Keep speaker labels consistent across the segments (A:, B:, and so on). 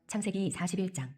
A: 창세기 41장.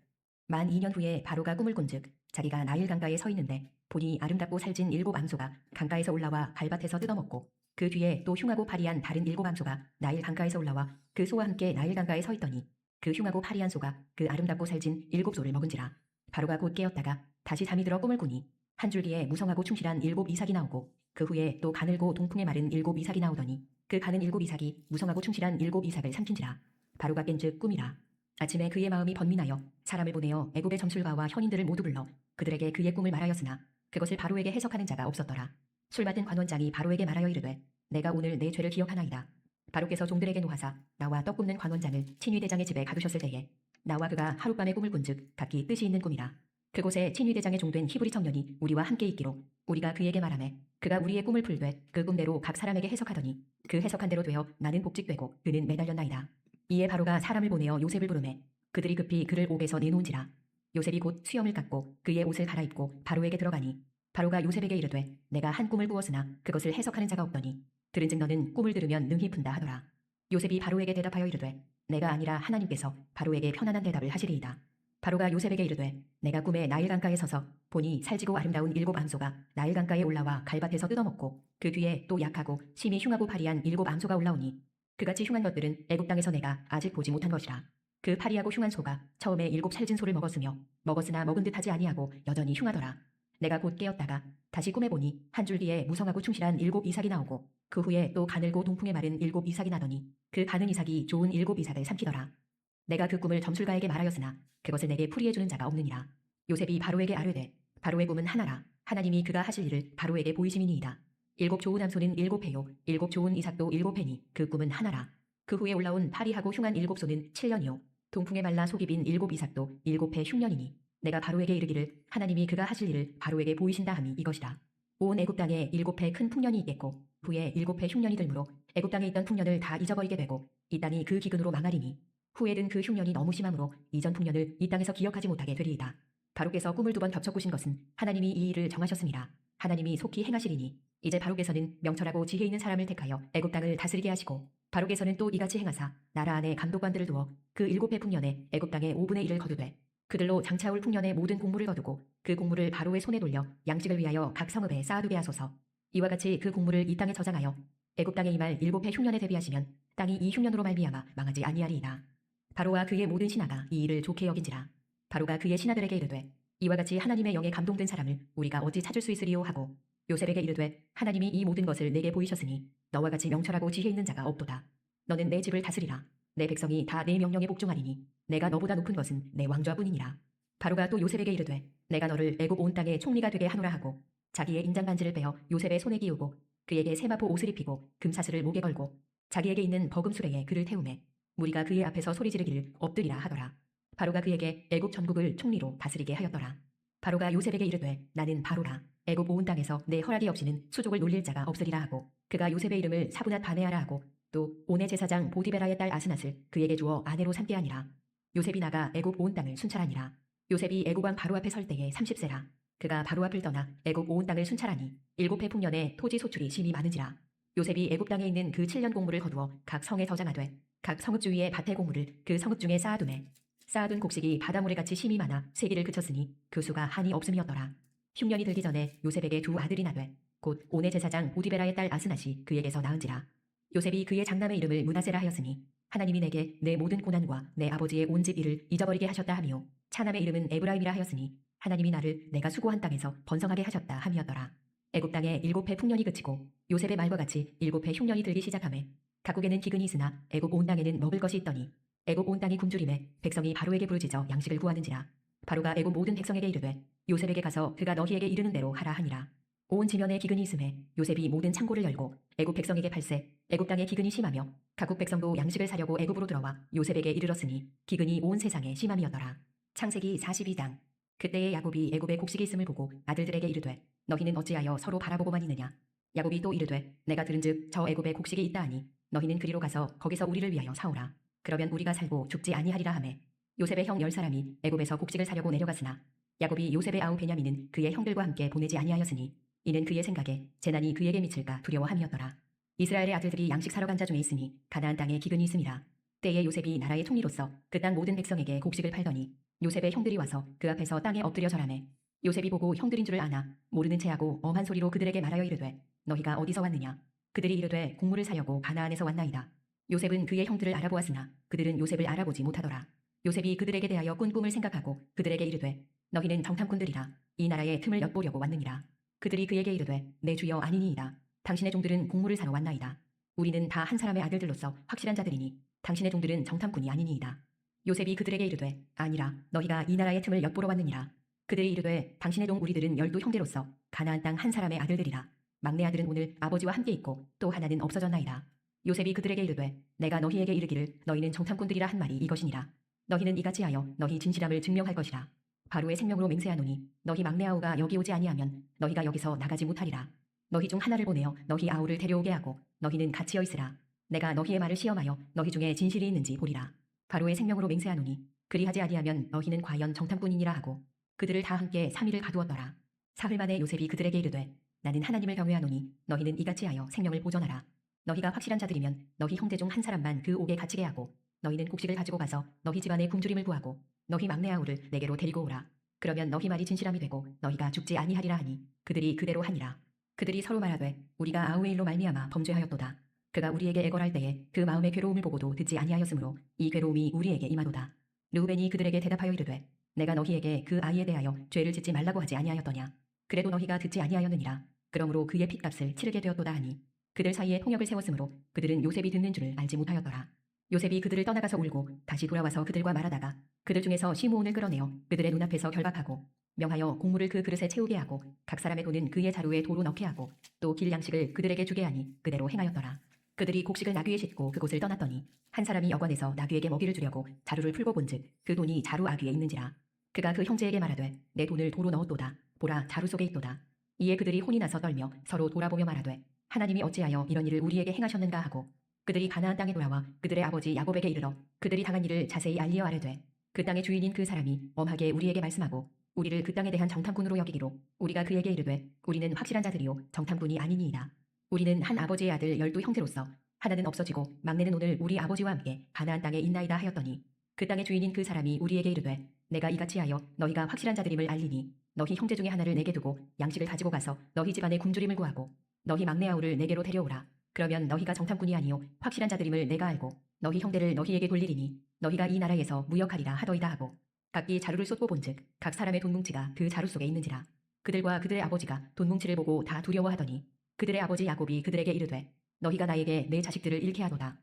A: 만 2년 후에 바로가 꿈을 꾼즉 자기가 나일 강가에 서 있는데 보니 아름답고 살진 7 암소가 강가에서 올라와 갈밭에서 뜯어먹고 그 뒤에 또 흉하고 파리한 다른 7 암소가 나일 강가에서 올라와 그 소와 함께 나일 강가에 서 있더니 그 흉하고 파리한 소가 그 아름답고 살진 7 소를 먹은지라. 바로가 곧 깨었다가 다시 잠이 들어 꿈을 꾸니 한 줄기에 무성하고 충실한 7 이삭이 나오고 그 후에 또 가늘고 동풍에 마른 7 이삭이 나오더니 그 가는 7 이삭이 무성하고 충실한 7 이삭을 삼킨지라. 바로가 깬즉 꿈이라. 아침에 그의 마음이 번민하여 사람을 보내어 애굽의 점술가와 현인들을 모두 불러 그들에게 그의 꿈을 말하였으나 그것을 바로에게 해석하는 자가 없었더라. 술 맡은 관원장이 바로에게 말하여 이르되 내가 오늘 내 죄를 기억하나이다. 바로께서 종들에게 노하사 나와 떡 굽는 관원장을 친위대장의 집에 가두셨을 때에 나와 그가 하룻밤에 꿈을 꾼즉 각기 뜻이 있는 꿈이라. 그곳에 친위대장의 종된 히브리 청년이 우리와 함께 있기로 우리가 그에게 말하매 그가 우리의 꿈을 풀되 그 꿈대로 각 사람에게 해석하더니 그 해석한 대로 되어 나는 복직되고 그는 매달렸나이다. 이에 바로가 사람을 보내어 요셉을 부르매 그들이 급히 그를 옥에서 내놓은지라. 요셉이 곧 수염을 깎고 그의 옷을 갈아입고 바로에게 들어가니 바로가 요셉에게 이르되 내가 한 꿈을 꾸었으나 그것을 해석하는 자가 없더니 들은즉 너는 꿈을 들으면 능히 푼다 하더라. 요셉이 바로에게 대답하여 이르되 내가 아니라 하나님께서 바로에게 편안한 대답을 하시리이다. 바로가 요셉에게 이르되 내가 꿈에 나일 강가에 서서 보니 살지고 아름다운 7 암소가 나일 강가에 올라와 갈밭에서 뜯어먹고 그 뒤에 또 약하고 심히 흉하고 파리한 7 암소가 올라오니 그같이 흉한 것들은 애굽 땅에서 내가 아직 보지 못한 것이라. 그 파리하고 흉한 소가 처음에 7 살진 소를 먹었으며 먹었으나 먹은 듯하지 아니하고 여전히 흉하더라. 내가 곧 깨었다가 다시 꿈에 보니 한 줄기에 무성하고 충실한 7 이삭이 나오고 그 후에 또 가늘고 동풍에 마른 7 이삭이 나더니 그 가는 이삭이 좋은 7 이삭을 삼키더라. 내가 그 꿈을 점술가에게 말하였으나 그것을 내게 풀이해 주는 자가 없느니라. 요셉이 바로에게 아뢰되 바로의 꿈은 하나라. 하나님이 그가 하실 일을 바로에게 보이심이니이다. 7 좋은 암소는 7 회요 7 좋은 이삭도 7 회니 그 꿈은 하나라. 그 후에 올라온 파리하고 흉한 7 소는 7년이요 동풍에 말라 속이 빈 7 이삭도 7회 흉년이니 내가 바로에게 이르기를 하나님이 그가 하실 일을 바로에게 보이신다 함이 이것이라. 온 애굽 땅에 7회 큰 풍년이 있겠고 후에 7회 흉년이 들므로 애굽 땅에 있던 풍년을 다 잊어버리게 되고 이 땅이 그 기근으로 망하리니 후에 든 그 흉년이 너무 심함으로 이전 풍년을 이 땅에서 기억하지 못하게 되리이다. 바로께서 꿈을 2번 겹쳐 꾸신 것은 하나님이 이 일을 정하셨습니다. 하나님이 속히 행하시리니 이제 바로께서는 명철하고 지혜 있는 사람을 택하여 애굽 땅을 다스리게 하시고 바로께서는 또 이같이 행하사 나라 안에 감독관들을 두어 그 7회 풍년에 애굽 땅의 5분의 1을 거두되 그들로 장차올 풍년의 모든 곡물을 거두고 그 곡물을 바로의 손에 돌려 양식을 위하여 각 성읍에 쌓아두게 하소서. 이와 같이 그 곡물을 이 땅에 저장하여 애굽 땅에 임할 7회 흉년에 대비하시면 땅이 이 흉년으로 말미암아 망하지 아니하리이다. 바로와 그의 모든 신하가 이 일을 좋게 여긴지라. 바로가 그의 신하들에게 이르되 이와 같이 하나님의 영에 감동된 사람을 우리가 어찌 찾을 수 있으리요 하고 요셉에게 이르되 하나님이 이 모든 것을 내게 보이셨으니 너와 같이 명철하고 지혜 있는 자가 없도다. 너는 내 집을 다스리라. 내 백성이 다 내 명령에 복종하리니 내가 너보다 높은 것은 내 왕좌뿐이니라. 바로가 또 요셉에게 이르되 내가 너를 애굽 온 땅의 총리가 되게 하노라 하고 자기의 인장 반지를 빼어 요셉의 손에 끼우고 그에게 세마포 옷을 입히고 금사슬을 목에 걸고 자기에게 있는 버금 수레에 그를 태우매 무리가 그의 앞에서 소리 지르기를 엎드리라 하더라. 바로가 그에게 애굽 전국을 총리로 다스리게 하였더라. 바로가 요셉에게 이르되 나는 바로라. 애굽 온 땅에서 내 허락이 없이는 수족을 놀릴 자가 없으리라 하고 그가 요셉의 이름을 사브낫 바네아라 하고 또 온의 제사장 보디베라의 딸 아스낫을 그에게 주어 아내로 삼게 하니라. 요셉이 나가 애굽 온 땅을 순찰하니라. 요셉이 애굽 왕 바로 앞에 설 때에 30세라. 그가 바로 앞을 떠나 애굽 온 땅을 순찰하니 7해 풍년에 토지 소출이 심히 많은지라. 요셉이 애굽 땅에 있는 그 7년 곡물을 거두어 각 성에 저장하되 각 성읍 주위에 밭의 곡물을 그 성읍 중에 쌓아두매 쌓아둔 곡식이 바다물에 같이 심히 많아 세기를 그쳤으니 그 수가 한이 없음이었더라. 흉년이 들기 전에 요셉에게 2 아들이 나되 곧 온의 제사장 보디베라의 딸 아스낫이 그에게서 낳은지라. 요셉이 그의 장남의 이름을 므낫세라 하였으니 하나님이 내게 내 모든 고난과 내 아버지의 온 집 일을 잊어버리게 하셨다 하며 차남의 이름은 에브라임이라 하였으니 하나님이 나를 내가 수고한 땅에서 번성하게 하셨다 함이었더라. 애굽 땅에 7해 풍년이 그치고 요셉의 말과 같이 7해 흉년이 들기 시작하매 각국에는 기근이 있으나 애굽 온 땅에는 먹을 것이 있더니 애굽 온 땅이 굶주림에 백성이 바로에게 부르짖어 양식을 구하는지라. 바로가 애굽 모든 백성에게 이르되 요셉에게 가서 그가 너희에게 이르는 대로 하라 하니라. 온 지면에 기근이 있음에 요셉이 모든 창고를 열고 애굽 백성에게 팔세 애굽 땅에 기근이 심하며 각국 백성도 양식을 사려고 애굽으로 들어와 요셉에게 이르렀으니 기근이 온 세상에 심함이었더라. 창세기 42장. 그때에 야곱이 애굽에 곡식이 있음을 보고 아들들에게 이르되 너희는 어찌하여 서로 바라보고만 있느냐. 야곱이 또 이르되 내가 들은즉 저 애굽에 곡식이 있다 하니 너희는 그리로 가서 거기서 우리를 위하여 사오라. 그러면 우리가 살고 죽지 아니하리라 하매 요셉의 형 10사람이 애굽에서 곡식을 사려고 내려갔으나 야곱이 요셉의 아우 베냐민은 그의 형들과 함께 보내지 아니하였으니 이는 그의 생각에 재난이 그에게 미칠까 두려워함이었더라. 이스라엘의 아들들이 양식 사러 간 자 중에 있으니 가나안 땅에 기근이 있음이라. 때에 요셉이 나라의 총리로서 그 땅 모든 백성에게 곡식을 팔더니 요셉의 형들이 와서 그 앞에서 땅에 엎드려 절하매 요셉이 보고 형들인 줄을 아나 모르는 체하고 엄한 소리로 그들에게 말하여 이르되 너희가 어디서 왔느냐. 그들이 이르되 곡물을 사려고 가나안에서 왔나이다. 요셉은 그의 형들을 알아보았으나 그들은 요셉을 알아보지 못하더라. 요셉이 그들에게 대하여 꾼 꿈을 생각하고 그들에게 이르되 너희는 정탐꾼들이라 이 나라의 틈을 엿보려고 왔느니라. 그들이 그에게 이르되 내 주여 아니니이다. 당신의 종들은 곡물을 사러 왔나이다. 우리는 다 한 사람의 아들들로서 확실한 자들이니 당신의 종들은 정탐꾼이 아니니이다. 요셉이 그들에게 이르되 아니라 너희가 이 나라의 틈을 엿보러 왔느니라. 그들이 이르되 당신의 종 우리들은 12형제로서 가나안 땅 한 사람의 아들들이라. 막내 아들은 오늘 아버지와 함께 있고 또 하나는 없어졌나이다. 요셉이 그들에게 이르되 내가 너희에게 이르기를 너희는 정탐꾼들이라 한 말이 이것이니라. 너희는 이같이 하여 너희 진실함을 증명할 것이라. 바로의 생명으로 맹세하노니 너희 막내 아우가 여기 오지 아니하면 너희가 여기서 나가지 못하리라. 너희 중 하나를 보내어 너희 아우를 데려오게 하고 너희는 같이여 있으라. 내가 너희의 말을 시험하여 너희 중에 진실이 있는지 보리라. 바로의 생명으로 맹세하노니 그리하지 아니하면 너희는 과연 정탐꾼이니라 하고 그들을 다 함께 3일을 가두었더라. 사흘 만에 요셉이 그들에게 이르되 나는 하나님을 경외하노니 너희는 이같이 하여 생명을 보존하라. 너희가 확실한 자들이면 너희 형제 중 한 사람만 그 옥에 갇히게 하고 너희는 곡식을 가지고 가서 너희 집안에 굶주림을 구하고 너희 막내 아우를 내게로 데리고 오라. 그러면 너희 말이 진실함이 되고 너희가 죽지 아니하리라 하니 그들이 그대로 하니라. 그들이 서로 말하되 우리가 아우의 일로 말미암아 범죄하였도다. 그가 우리에게 애걸할 때에 그 마음의 괴로움을 보고도 듣지 아니하였으므로 이 괴로움이 우리에게 임하도다. 르우벤이 그들에게 대답하여 이르되 내가 너희에게 그 아이에 대하여 죄를 짓지 말라고 하지 아니하였더냐. 그래도 너희가 듣지 아니하였느니라. 그러므로 그의 핏값을 치르게 되었도다 하니 그들 사이에 통역을 세웠으므로 그들은 요셉이 듣는 줄을 알지 못하였더라. 요셉이 그들을 떠나가서 울고 다시 돌아와서 그들과 말하다가 그들 중에서 시므온을 끌어내어 그들의 눈앞에서 결박하고 명하여 곡물을 그 그릇에 채우게 하고 각 사람의 돈은 그의 자루에 도로 넣게 하고 또 길 양식을 그들에게 주게 하니 그대로 행하였더라. 그들이 곡식을 나귀에 싣고 그곳을 떠났더니 한 사람이 여관에서 나귀에게 먹이를 주려고 자루를 풀고 본즉 그 돈이 자루 아귀에 있는지라. 그가 그 형제에게 말하되 내 돈을 도로 넣었도다. 보라 자루 속에 있도다. 이에 그들이 혼이 나서 떨며 서로 돌아보며 말하되 하나님이 어찌하여 이런 일을 우리에게 행하셨는가 하고 그들이 가나안 땅에 돌아와 그들의 아버지 야곱에게 이르러 그들이 당한 일을 자세히 알리어 아뢰되 그 땅의 주인인 그 사람이 엄하게 우리에게 말씀하고 우리를 그 땅에 대한 정탐꾼으로 여기기로 우리가 그에게 이르되 우리는 확실한 자들이요 정탐꾼이 아니니이다. 우리는 한 아버지의 아들 12형제로서 하나는 없어지고 막내는 오늘 우리 아버지와 함께 가나안 땅에 있나이다 하였더니 그 땅의 주인인 그 사람이 우리에게 이르되 내가 이같이 하여 너희가 확실한 자들임을 알리니 너희 형제 중에 하나를 내게 두고 양식을 가지고 가서 너희 집안에 굶주림을 구하고 너희 막내 아우를 내게로 데려오라. 그러면 너희가 정탐꾼이 아니요 확실한 자들임을 내가 알고 너희 형제를 너희에게 돌리리니 너희가 이 나라에서 무역하리라 하더이다 하고 각기 자루를 쏟고 본즉 각 사람의 돈뭉치가 그 자루 속에 있는지라. 그들과 그들의 아버지가 돈뭉치를 보고 다 두려워하더니 그들의 아버지 야곱이 그들에게 이르되 너희가 나에게 내 자식들을 잃게 하도다.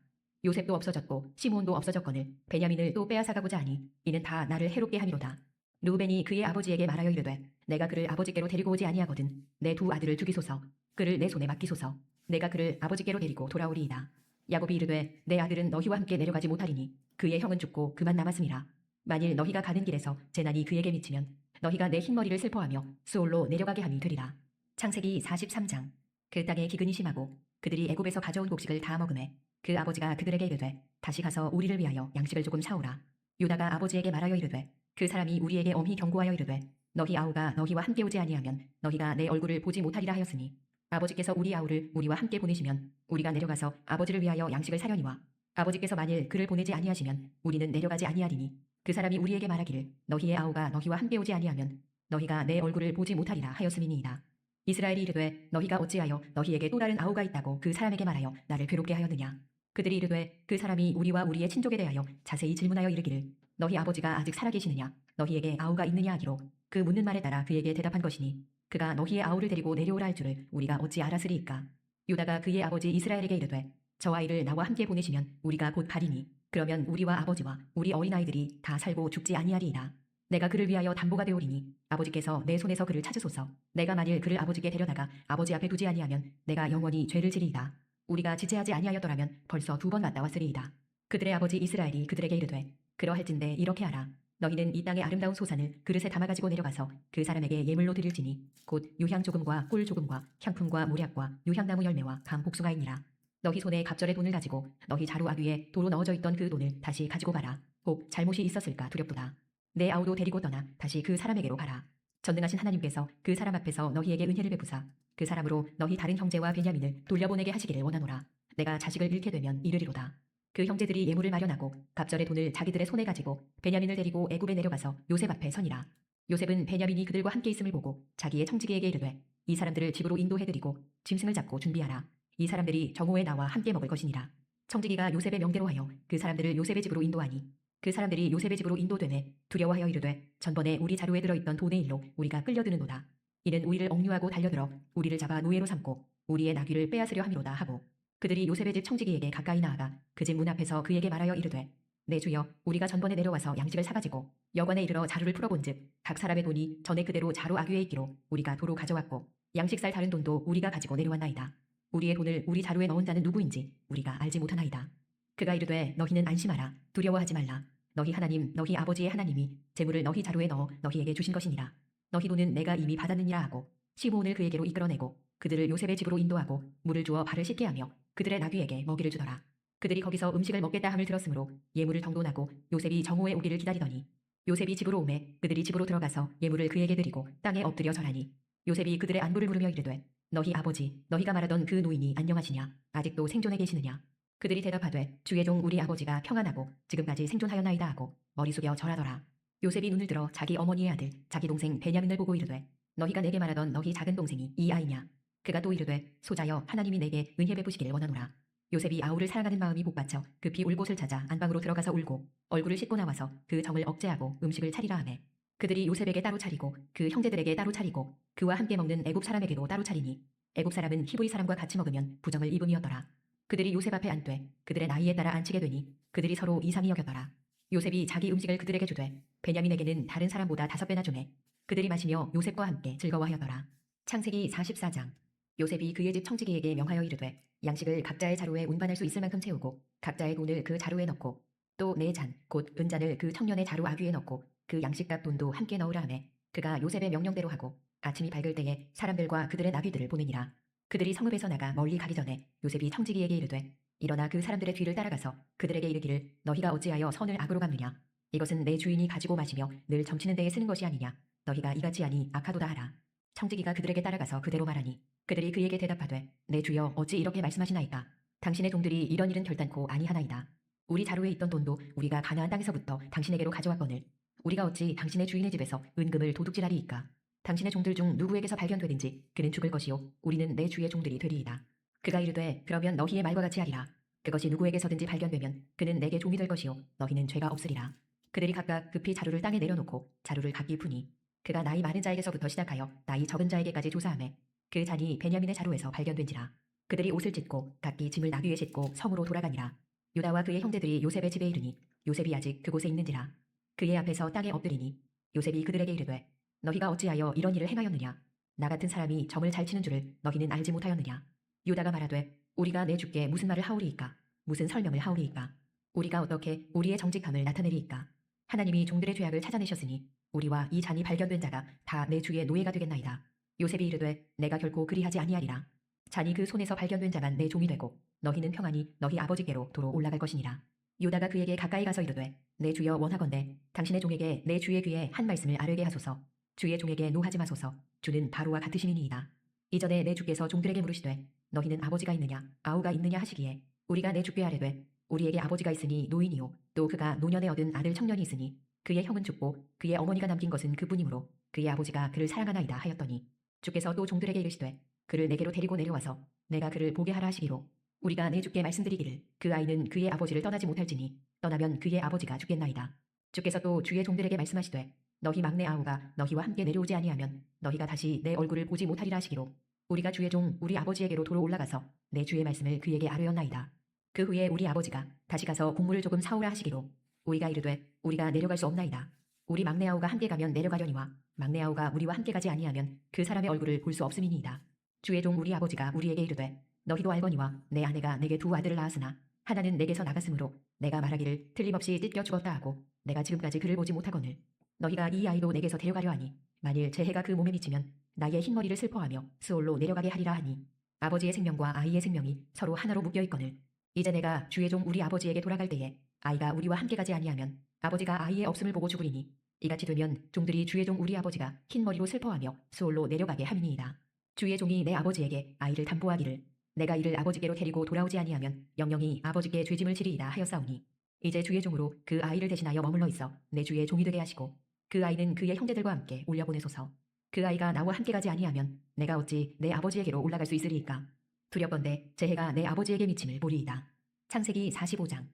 A: 요셉도 없어졌고 시므온도 없어졌거늘 베냐민을 또 빼앗아가고자 하니 이는 다 나를 해롭게 함이로다. 르우벤이 그의 아버지에게 말하여 이르되 내가 그를 아버지께로 데리고 오지 아니하거든 내 두 아들을 죽이소서. 그를 내 손에 맡기소서. 내가 그를 아버지께로 데리고 돌아오리이다. 야곱이 이르되 내 아들은 너희와 함께 내려가지 못하리니 그의 형은 죽고 그만 남았음이라. 만일 너희가 가는 길에서 재난이 그에게 미치면 너희가 내 흰머리를 슬퍼하며 수올로 내려가게 함이 되리라. 창세기 43장. 그 땅에 기근이 심하고 그들이 애굽에서 가져온 곡식을 다 먹으매 그 아버지가 그들에게 이르되 다시 가서 우리를 위하여 양식을 조금 사오라. 유다가 아버지에게 말하여 이르되 그 사람이 우리에게 엄히 경고하여 이르되 너희 아우가 너희와 함께 오지 아니하면 너희가 내 얼굴을 보지 못하리라 하였으니 아버지께서 우리 아우를 우리와 함께 보내시면 우리가 내려가서 아버지를 위하여 양식을 사려니와 아버지께서 만일 그를 보내지 아니하시면 우리는 내려가지 아니하리니 그 사람이 우리에게 말하기를 너희의 아우가 너희와 함께 오지 아니하면 너희가 내 얼굴을 보지 못하리라 하였음이니이다. 이스라엘이 이르되 너희가 어찌하여 너희에게 또 다른 아우가 있다고 그 사람에게 말하여 나를 괴롭게 하였느냐. 그들이 이르되 그 사람이 우리와 우리의 친족에 대하여 자세히 질문하여 이르기를 너희 아버지가 아직 살아계시느냐 너희에게 아우가 있느냐 하기로 그 묻는 말에 따라 그에게 대답한 것이니 그가 너희의 아우를 데리고 내려오라 할 줄을 우리가 어찌 알았으리이까. 유다가 그의 아버지 이스라엘에게 이르되 저 아이를 나와 함께 보내시면 우리가 곧 가리니 그러면 우리와 아버지와 우리 어린아이들이 다 살고 죽지 아니하리이다. 내가 그를 위하여 담보가 되오리니 아버지께서 내 손에서 그를 찾으소서. 내가 만일 그를 아버지께 데려다가 아버지 앞에 두지 아니하면 내가 영원히 죄를 지리이다. 우리가 지체하지 아니하였더라면 벌써 2번 갔다 왔으리이다. 그들의 아버지 이스라엘이 그들에게 이르되 그러할진대 이렇게 하라. 너희는 이 땅의 아름다운 소산을 그릇에 담아가지고 내려가서 그 사람에게 예물로 드릴지니 곧 유향 조금과 꿀 조금과 향품과 모략과 유향나무 열매와 감 복숭아이니라. 너희 손에 갑절의 돈을 가지고 너희 자루 아귀에 도로 넣어져 있던 그 돈을 다시 가지고 가라. 혹 잘못이 있었을까 두렵도다. 내 아우도 데리고 떠나 다시 그 사람에게로 가라. 전능하신 하나님께서 그 사람 앞에서 너희에게 은혜를 베푸사 그 사람으로 너희 다른 형제와 베냐민을 돌려보내게 하시기를 원하노라. 내가 자식을 잃게 되면 이르리로다. 그 형제들이 예물을 마련하고 갑절의 돈을 자기들의 손에 가지고 베냐민을 데리고 애굽에 내려가서 요셉 앞에 서니라. 요셉은 베냐민이 그들과 함께 있음을 보고 자기의 청지기에게 이르되 이 사람들을 집으로 인도해드리고 짐승을 잡고 준비하라. 이 사람들이 정오에 나와 함께 먹을 것이니라. 청지기가 요셉의 명대로 하여 그 사람들을 요셉의 집으로 인도하니 그 사람들이 요셉의 집으로 인도되매 두려워하여 이르되 전번에 우리 자루에 들어있던 돈의 일로 우리가 끌려드는도다. 이는 우리를 억류하고 달려들어 우리를 잡아 노예로 삼고 우리의 나귀를 빼앗으려 함이로다 하고 그들이 요셉의 집 청지기에게 가까이 나아가 그 집 문 앞에서 그에게 말하여 이르되 내 주여 우리가 전번에 내려와서 양식을 사가지고 여관에 이르러 자루를 풀어본즉 각 사람의 돈이 전에 그대로 자루 아귀에 있기로 우리가 도로 가져왔고 양식 살 다른 돈도 우리가 가지고 내려왔나이다. 우리의 돈을 우리 자루에 넣은 자는 누구인지 우리가 알지 못하나이다. 그가 이르되 너희는 안심하라. 두려워하지 말라. 너희 하나님 너희 아버지의 하나님이 재물을 너희 자루에 넣어 너희에게 주신 것이니라. 너희 돈은 내가 이미 받았느니라 하고 시므온을 그에게로 이끌어내고 그들을 요셉의 집으로 인도하고 물을 주어 발을 씻게 하며 그들의 나귀에게 먹이를 주더라. 그들이 거기서 음식을 먹겠다 함을 들었으므로 예물을 정돈하고 요셉이 정오에 오기를 기다리더니 요셉이 집으로 오매 그들이 집으로 들어가서 예물을 그에게 드리고 땅에 엎드려 절하니 요셉이 그들의 안부를 물으며 이르되 너희 아버지 너희가 말하던 그 노인이 안녕하시냐 아직도 생존해 계시느냐. 그들이 대답하되 주의 종 우리 아버지가 평안하고 지금까지 생존하였나이다 하고 머리 숙여 절하더라. 요셉이 눈을 들어 자기 어머니의 아들 자기 동생 베냐민을 보고 이르되 너희가 내게 말하던 너희 작은 동생이 이 아이냐. 그가 또 이르되 소자여 하나님이 내게 은혜 베푸시길 원하노라. 요셉이 아우를 사랑하는 마음이 복받쳐 급히 울 곳을 찾아 안방으로 들어가서 울고 얼굴을 씻고 나와서 그 정을 억제하고 음식을 차리라 하매 그들이 요셉에게 따로 차리고 그 형제들에게 따로 차리고 그와 함께 먹는 애굽 사람에게도 따로 차리니 애굽 사람은 히브리 사람과 같이 먹으면 부정을 입음이었더라. 그들이 요셉 앞에 앉되 그들의 나이에 따라 앉히게 되니 그들이 서로 이상히 여겼더라. 요셉이 자기 음식을 그들에게 주되 베냐민에게는 다른 사람보다 5배나 주매 그들이 마시며 요셉과 함께 즐거워하였더라. 창세기 44장. 요셉이 그의 집 청지기에게 명하여 이르되 양식을 각자의 자루에 운반할 수 있을 만큼 채우고 각자의 돈을 그 자루에 넣고 또 네 잔 곧 은잔을 그 청년의 자루 아귀에 넣고 그 양식값 돈도 함께 넣으라 하매 그가 요셉의 명령대로 하고 아침이 밝을 때에 사람들과 그들의 나귀들을 보내니라. 그들이 성읍에서 나가 멀리 가기 전에 요셉이 청지기에게 이르되 일어나 그 사람들의 뒤를 따라가서 그들에게 이르기를 너희가 어찌하여 선을 악으로 갚느냐. 이것은 내 주인이 가지고 마시며 늘 점치는 데에 쓰는 것이 아니냐. 너희가 이같이 하니 악하도다 하라. 청지기가 그들에게 따라가서 그대로 말하니 그들이 그에게 대답하되 내 주여 어찌 이렇게 말씀하시나이까. 당신의 종들이 이런 일은 결단코 아니하나이다. 우리 자루에 있던 돈도 우리가 가나안 땅에서부터 당신에게로 가져왔거늘 우리가 어찌 당신의 주인의 집에서 은금을 도둑질하리이까. 당신의 종들 중 누구에게서 발견되든지 그는 죽을 것이요 우리는 내 주의 종들이 되리이다. 그가 이르되 그러면 너희의 말과 같이 하리라. 그것이 누구에게서든지 발견되면 그는 내게 종이 될 것이요 너희는 죄가 없으리라. 그들이 각각 급히 자루를 땅에 내려놓고 자루를 각기 푸니 그가 나이 많은 자에게서부터 시작하여 나이 적은 자에게까지 조사하매 그 잔이 베냐민의 자루에서 발견된지라. 그들이 옷을 찢고 각기 짐을 나귀에 싣고 성으로 돌아가니라. 유다와 그의 형제들이 요셉의 집에 이르니 요셉이 아직 그곳에 있는지라. 그의 앞에서 땅에 엎드리니 요셉이 그들에게 이르되 너희가 어찌하여 이런 일을 행하였느냐. 나 같은 사람이 점을 잘 치는 줄을 너희는 알지 못하였느냐. 유다가 말하되 우리가 내 주께 무슨 말을 하오리이까. 무슨 설명을 하오리이까. 우리가 어떻게 우리의 정직함을 나타내리이까. 하나님이 종들의 죄악을 찾아내셨으니 우리와 이 잔이 발견된 자가 다 내 주의 노예가 되겠나이다. 요셉이 이르되 내가 결코 그리하지 아니하리라. 잔이 그 손에서 발견된 자만 내 종이 되고 너희는 평안히 너희 아버지께로 도로 올라갈 것이니라. 유다가 그에게 가까이 가서 이르되 내 주여 원하건대 당신의 종에게 내 주의 귀에 한 말씀을 아뢰게 하소서. 주의 종에게 노하지 마소서. 주는 바로와 같으시니이다. 이전에 내 주께서 종들에게 물으시되 너희는 아버지가 있느냐 아우가 있느냐 하시기에 우리가 내 주께 아뢰되 우리에게 아버지가 있으니 노인이요 또 그가 노년에 얻은 아들 청년이 있으니 그의 형은 죽고 그의 어머니가 남긴 것은 그뿐이므로 그의 아버지가 그를 사랑하나이다 하였더니 주께서 또 종들에게 이르시되 그를 내게로 데리고 내려와서 내가 그를 보게 하라 하시기로 우리가 내 주께 말씀드리기를 그 아이는 그의 아버지를 떠나지 못할지니 떠나면 그의 아버지가 죽겠나이다. 주께서 또 주의 종들에게 말씀하시되 너희 막내 아우가 너희와 함께 내려오지 아니하면 너희가 다시 내 얼굴을 보지 못하리라 하시기로 우리가 주의 종 우리 아버지에게로 도로 올라가서 내 주의 말씀을 그에게 아뢰었나이다. 그 후에 우리 아버지가 다시 가서 곡물을 조금 사오라 하시기로 우리가 이르되 우리가 내려갈 수 없나이다. 우리 막내 아우가 함께 가면 내려가려니와 막내 아우가 우리와 함께 가지 아니하면 그 사람의 얼굴을 볼 수 없음이니이다. 주의 종 우리 아버지가 우리에게 이르되 너희도 알거니와 내 아내가 내게 두 아들을 낳았으나 하나는 내게서 나갔으므로 내가 말하기를 틀림없이 찢겨 죽었다 하고 내가 지금까지 그를 보지 못하거늘 너희가 이 아이도 내게서 데려가려 하니 만일 제 해가 그 몸에 미치면 나의 흰머리를 슬퍼하며 스올로 내려가게 하리라 하니 아버지의 생명과 아이의 생명이 서로 하나로 묶여 있거늘 이제 내가 주의 종 우리 아버지에게 돌아갈 때에 아이가 우리와 함께 가지 아니하면 아버지가 아이의 없음을 보고 죽으리니 이같이 되면 종들이 주의 종 우리 아버지가 흰머리로 슬퍼하며 스올로 내려가게 함이니이다. 주의 종이 내 아버지에게 아이를 담보하기를 내가 이를 아버지께로 데리고 돌아오지 아니하면 영영이 아버지께 죄짐을 지리이다 하였사오니 이제 주의 종으로 그 아이를 대신하여 머물러 있어 내 주의 종이 되게 하시고 그 아이는 그의 형제들과 함께 올려보내소서. 그 아이가 나와 함께 가지 아니하면 내가 어찌 내 아버지에게로 올라갈 수 있으리이까. 두렵건대 제 해가 내 아버지에게 미침을 보리이다. 창세기 45장.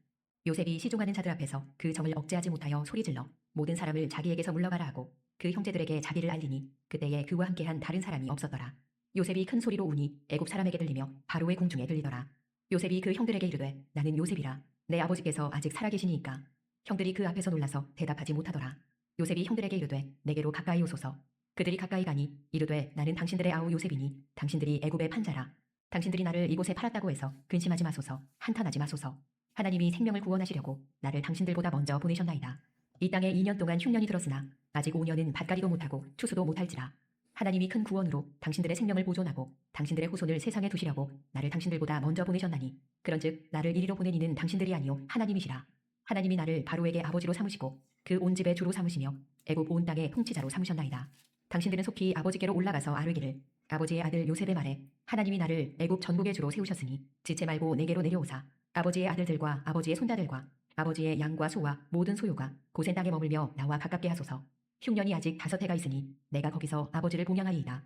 A: 요셉이 시종하는 자들 앞에서 그 정을 억제하지 못하여 소리질러 모든 사람을 자기에게서 물러가라 하고 그 형제들에게 자기를 알리니 그때에 그와 함께한 다른 사람이 없었더라. 요셉이 큰 소리로 우니 애굽 사람에게 들리며 바로의 궁중에 들리더라. 요셉이 그 형들에게 이르되 나는 요셉이라 내 아버지께서 아직 살아계시니이까. 형들이 그 앞에서 놀라서 대답하지 못하더라. 요셉이 형들에게 이르되 내게로 가까이 오소서. 그들이 가까이 가니 이르되 나는 당신들의 아우 요셉이니 당신들이 애굽의 판자라. 당신들이 나를 이곳에 팔았다고 해서 근심하지 마소서. 한탄하지 마소서. 하나님이 생명을 구원하시려고 나를 당신들보다 먼저 보내셨나이다. 이 땅에 2년 동안 흉년이 들었으나 아직 5년은 밭갈이도 못하고 추수도 못할지라. 하나님이 큰 구원으로 당신들의 생명을 보존하고 당신들의 후손을 세상에 두시려고 나를 당신들보다 먼저 보내셨나니 그런즉 나를 이리로 보낸 이는 당신들이 아니요 하나님이시라. 하나님이 나를 바로에게 아버지로 삼으시고 그 온 집의 주로 삼으시며 애굽 온 땅의 통치자로 삼으셨나이다. 당신들은 속히 아버지께로 올라가서 아뢰기를 아버지의 아들 요셉의 말에 하나님이 나를 애굽 전국의 주로 세우셨으니 지체 말고 내게로 내려오사 아버지의 아들들과 아버지의 손자들과 아버지의 양과 소와 모든 소유가 고센 땅에 머물며 나와 가깝게 하소서. 흉년이 아직 5해가 있으니 내가 거기서 아버지를 공양하리이다.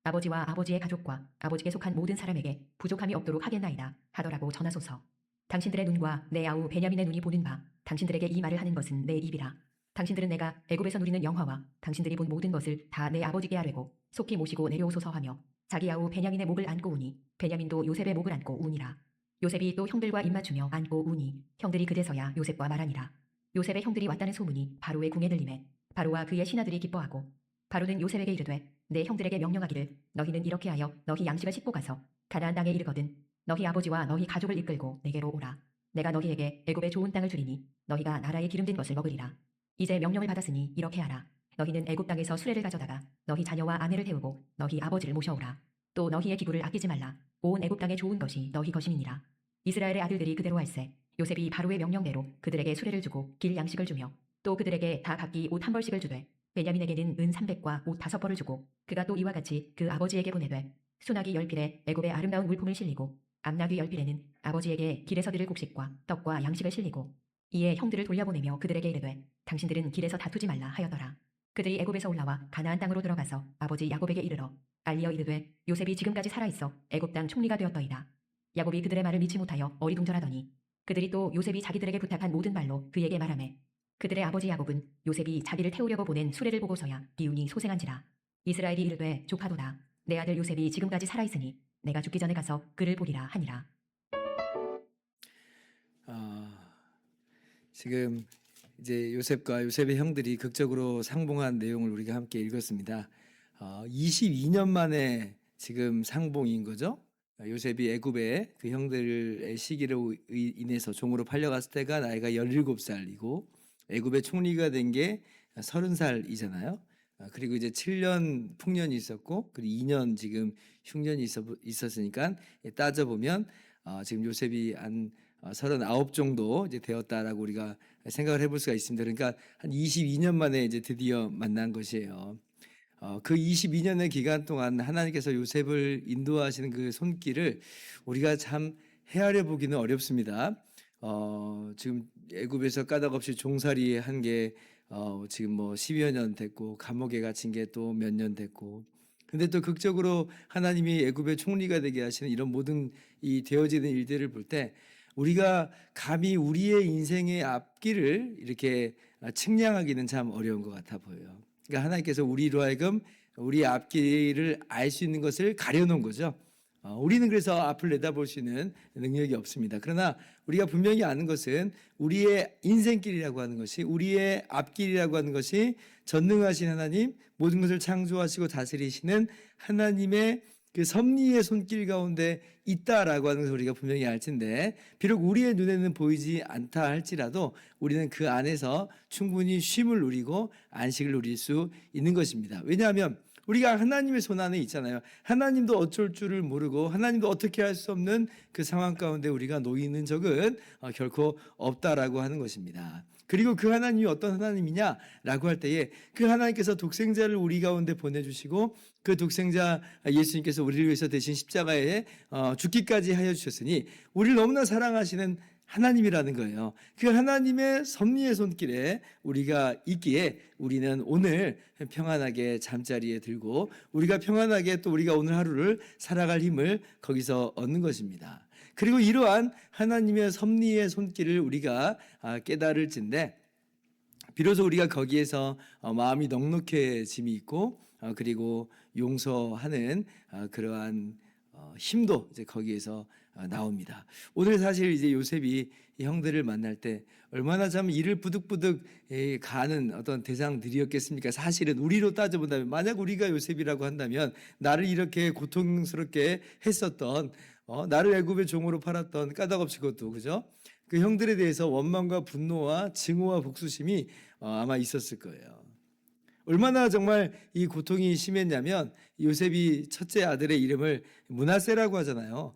A: 아버지와 아버지의 가족과 아버지께 속한 모든 사람에게 부족함이 없도록 하겠나이다 하더라고 전하소서. 당신들의 눈과 내 아우 베냐민의 눈이 보는 바 당신들에게 이 말을 하는 것은 내 입이라. 당신들은 내가 애굽에서 누리는 영화와 당신들이 본 모든 것을 다 내 아버지께 아뢰고 속히 모시고 내려오소서 하며 자기 아우 베냐민의 목을 안고 우니 베냐민도 요셉의 목을 안고 우니라. 요셉이 또 형들과 입맞추며 안고 우니 형들이 그제서야 요셉과 말하니라. 요셉의 형들이 왔다는 소문이 바로의 궁에 들리매 바로와 그의 신하들이 기뻐하고 바로는 요셉에게 이르되 내 형들에게 명령하기를 너희는 이렇게 하여 너희 양식을 싣고 가서 가나안 땅에 이르거든 너희 아버지와 너희 가족을 이끌고 내게로 오라. 내가 너희에게 애굽의 좋은 땅을 주리니 너희가 나라의 기름진 것을 먹으리라. 이제 명령을 받았으니 이렇게 하라. 너희는 애굽 땅에서 수레를 가져다가 너희 자녀와 아내를 태우고 너희 아버지를 모셔오라. 또 너희의 기구를 아끼지 말라. 온 애굽 땅의 좋은 것이 너희 것임이니라. 이스라엘의 아들들이 그대로 할세 요셉이 바로의 명령대로 그들에게 수레를 주고 길 양식을 주며 또 그들에게 다 각기 옷 한 벌씩을 주되 베냐민에게는 은 300과 옷 5벌을 주고 그가 또 이와 같이 그 아버지에게 보내되 수나기 10필에 애굽의 아름다운 물품을 실리고 암나귀 10필에는 아버지에게 길에서 드릴 곡식과 떡과 양식을 실리고 이에 형들을 돌려보내며 그들에게 이르되 당신들은 길에서 다투지 말라 하였더라. 그들이 애굽에서 올라와 가나안 땅으로 들어가서 아버지 야곱에게 이르러 알리어 이르되 요셉이 지금까지 살아있어 애굽 땅 총리가 되었더이다. 야곱이 그들의 말을 믿지 못하여 어리둥절하더니 그들이 또 요셉이 자기들에게 부탁한 모든 말로 그에게 말하매 그들의 아버지 야곱은 요셉이 자기를 태우려고 보낸 수레를 보고서야 기운이 소생한지라. 이스라엘이 이르되 조카도다. 내 아들 요셉이 지금까지 살아있으니 내가 죽기 전에 가서 그를 보리라 하니라.
B: 지금 이제 요셉과 요셉의 형들이 극적으로 상봉한 내용을 우리가 함께 읽었습니다. 22년 만에 지금 상봉인 거죠. 요셉이 애굽에 그 형들의 시기로 인해서 종으로 팔려갔을 때가 나이가 17살이고 애굽의 총리가 된 게 30살이잖아요. 그리고 이제 7년 풍년이 있었고 그리고 2년 지금 흉년이 있었으니까 따져보면 지금 요셉이 한 39 정도 이제 되었다라고 우리가 생각을 해볼 수가 있습니다. 그러니까 한 22년 만에 이제 드디어 만난 것이에요. 그 22년의 기간 동안 하나님께서 요셉을 인도하시는 그 손길을 우리가 참 헤아려 보기는 어렵습니다. 지금 애굽에서 까닭없이 종살이 한 게 지금 뭐 10여 년 됐고 감옥에 갇힌 게 또 몇 년 됐고 근데 또 극적으로 하나님이 애굽의 총리가 되게 하시는 이런 모든 이 되어지는 일들을 볼 때 우리가 감히 우리의 인생의 앞길을 이렇게 측량하기는 참 어려운 것 같아 보여요. 그러니까 하나님께서 우리로 하여금 우리 앞길을 알 수 있는 것을 가려놓은 거죠. 우리는 그래서 앞을 내다볼 수 있는 능력이 없습니다. 그러나 우리가 분명히 아는 것은 우리의 인생길이라고 하는 것이 우리의 앞길이라고 하는 것이 전능하신 하나님 모든 것을 창조하시고 다스리시는 하나님의 그 섭리의 손길 가운데 있다라고 하는 것을 우리가 분명히 알 텐데, 비록 우리의 눈에는 보이지 않다 할지라도 우리는 그 안에서 충분히 쉼을 누리고 안식을 누릴 수 있는 것입니다. 왜냐하면 우리가 하나님의 손 안에 있잖아요. 하나님도 어쩔 줄을 모르고 하나님도 어떻게 할 수 없는 그 상황 가운데 우리가 놓여 있는 적은 결코 없다라고 하는 것입니다. 그리고 그 하나님이 어떤 하나님이냐라고 할 때에 그 하나님께서 독생자를 우리 가운데 보내주시고 그 독생자 예수님께서 우리를 위해서 대신 십자가에 죽기까지 하여 주셨으니 우리를 너무나 사랑하시는 하나님이라는 거예요. 그 하나님의 섭리의 손길에 우리가 있기에 우리는 오늘 평안하게 잠자리에 들고 우리가 평안하게 또 우리가 오늘 하루를 살아갈 힘을 거기서 얻는 것입니다. 그리고 이러한 하나님의 섭리의 손길을 우리가 깨달을진데 비로소 우리가 거기에서 마음이 넉넉해짐이 있고 그리고 용서하는 그러한 힘도 이제 거기에서 나옵니다. 오늘 사실 이제 요셉이 형들을 만날 때 얼마나 참 이를 부득부득 가는 어떤 대상들이었겠습니까? 사실은 우리로 따져본다면 만약 우리가 요셉이라고 한다면 나를 이렇게 고통스럽게 했었던 나를 애굽의 종으로 팔았던 까닭없이 그것도 그죠? 그 형들에 대해서 원망과 분노와 증오와 복수심이 아마 있었을 거예요. 얼마나 정말 이 고통이 심했냐면 요셉이 첫째 아들의 이름을 므낫세라고 하잖아요.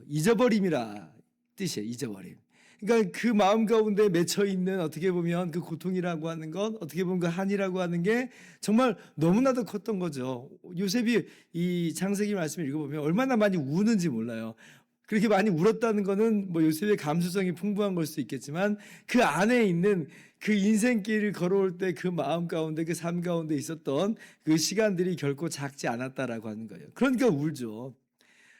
B: 잊어버림이라 뜻이에요. 잊어버림. 그러니까 그 마음 가운데 맺혀 있는 어떻게 보면 그 고통이라고 하는 것, 어떻게 보면 그 한이라고 하는 게 정말 너무나도 컸던 거죠. 요셉이 이 창세기 말씀을 읽어보면 얼마나 많이 우는지 몰라요. 그렇게 많이 울었다는 거는 뭐 요셉의 감수성이 풍부한 걸 수도 있겠지만 그 안에 있는 그 인생길을 걸어올 때 그 마음 가운데 그 삶 가운데 있었던 그 시간들이 결코 작지 않았다라고 하는 거예요. 그러니까 울죠.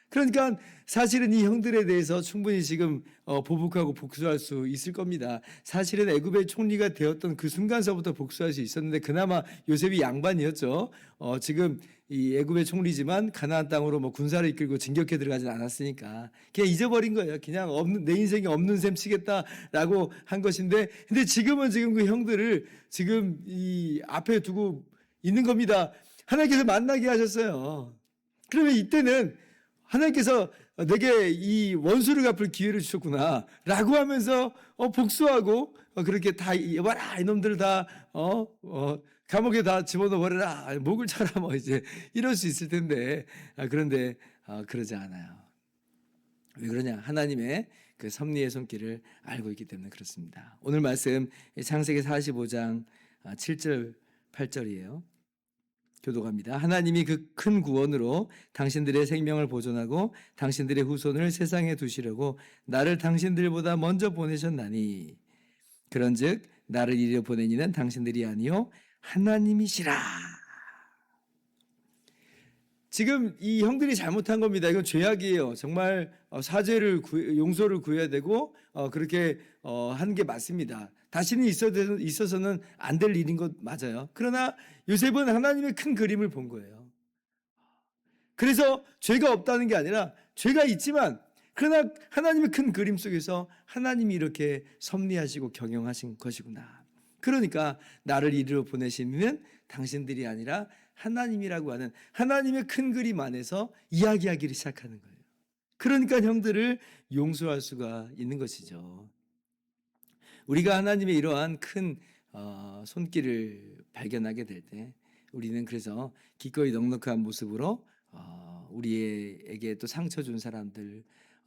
B: 그러니까 사실은 이 형들에 대해서 충분히 지금 보복하고 복수할 수 있을 겁니다. 사실은 애굽의 총리가 되었던 그 순간서부터 복수할 수 있었는데 그나마 요셉이 양반이었죠. 지금 이 애굽의 총리지만 가나안 땅으로 뭐 군사를 이끌고 진격해 들어가진 않았으니까 그냥 잊어버린 거예요. 그냥 내 인생에 없는 셈 치겠다라고 한 것인데, 근데 지금은 지금 그 형들을 지금 이 앞에 두고 있는 겁니다. 하나님께서 만나게 하셨어요. 그러면 이때는 하나님께서 내게 이 원수를 갚을 기회를 주셨구나 라고 하면서 복수하고 그렇게 다 봐라 이놈들 다 감옥에 다 집어넣어 버려라 목을 쳐라 뭐 이제 이럴 수 있을 텐데 그런데 그러지 않아요. 왜 그러냐? 하나님의 그 섭리의 손길을 알고 있기 때문에 그렇습니다. 오늘 말씀 창세기 45장 7절 8절이에요. 교독합니다. 하나님이 그 큰 구원으로 당신들의 생명을 보존하고 당신들의 후손을 세상에 두시려고 나를 당신들보다 먼저 보내셨나니 그런즉 나를 이리로 보낸 이는 당신들이 아니요 하나님이시라. 지금 이 형들이 잘못한 겁니다. 이건 죄악이에요. 정말 사죄를 용서를 구해야 되고 그렇게 하는 게 맞습니다. 다시는 있어서는 안 될 일인 것 맞아요. 그러나 요셉은 하나님의 큰 그림을 본 거예요. 그래서 죄가 없다는 게 아니라 죄가 있지만 그러나 하나님의 큰 그림 속에서 하나님이 이렇게 섭리하시고 경영하신 것이구나. 그러니까 나를 이리로 보내신 이는 당신들이 아니라 하나님이라고 하는 하나님의 큰 그림 안에서 이야기하기를 시작하는 거예요. 그러니까 형들을 용서할 수가 있는 것이죠. 우리가 하나님의 이러한 큰 손길을 발견하게 될 때 우리는 그래서 기꺼이 넉넉한 모습으로 우리에게 또 상처 준 사람들,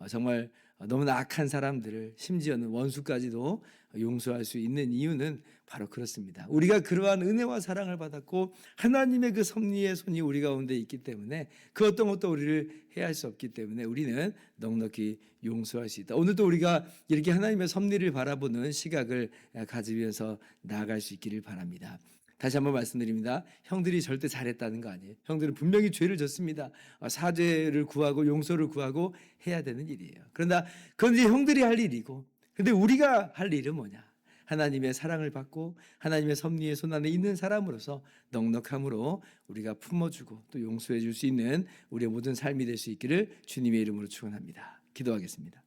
B: 정말 너무나 악한 사람들을 심지어는 원수까지도 용서할 수 있는 이유는 바로 그렇습니다. 우리가 그러한 은혜와 사랑을 받았고 하나님의 그 섭리의 손이 우리 가운데 있기 때문에 그 어떤 것도 우리를 해할 수 없기 때문에 우리는 넉넉히 용서할 수 있다. 오늘도 우리가 이렇게 하나님의 섭리를 바라보는 시각을 가지면서 나아갈 수 있기를 바랍니다. 다시 한번 말씀드립니다. 형들이 절대 잘했다는 거 아니에요. 형들은 분명히 죄를 졌습니다. 사죄를 구하고 용서를 구하고 해야 되는 일이에요. 그러나 그건 이제 형들이 할 일이고, 근데 우리가 할 일은 뭐냐? 하나님의 사랑을 받고 하나님의 섭리의 손 안에 있는 사람으로서 넉넉함으로 우리가 품어주고 또 용서해 줄 수 있는 우리의 모든 삶이 될 수 있기를 주님의 이름으로 축원합니다. 기도하겠습니다.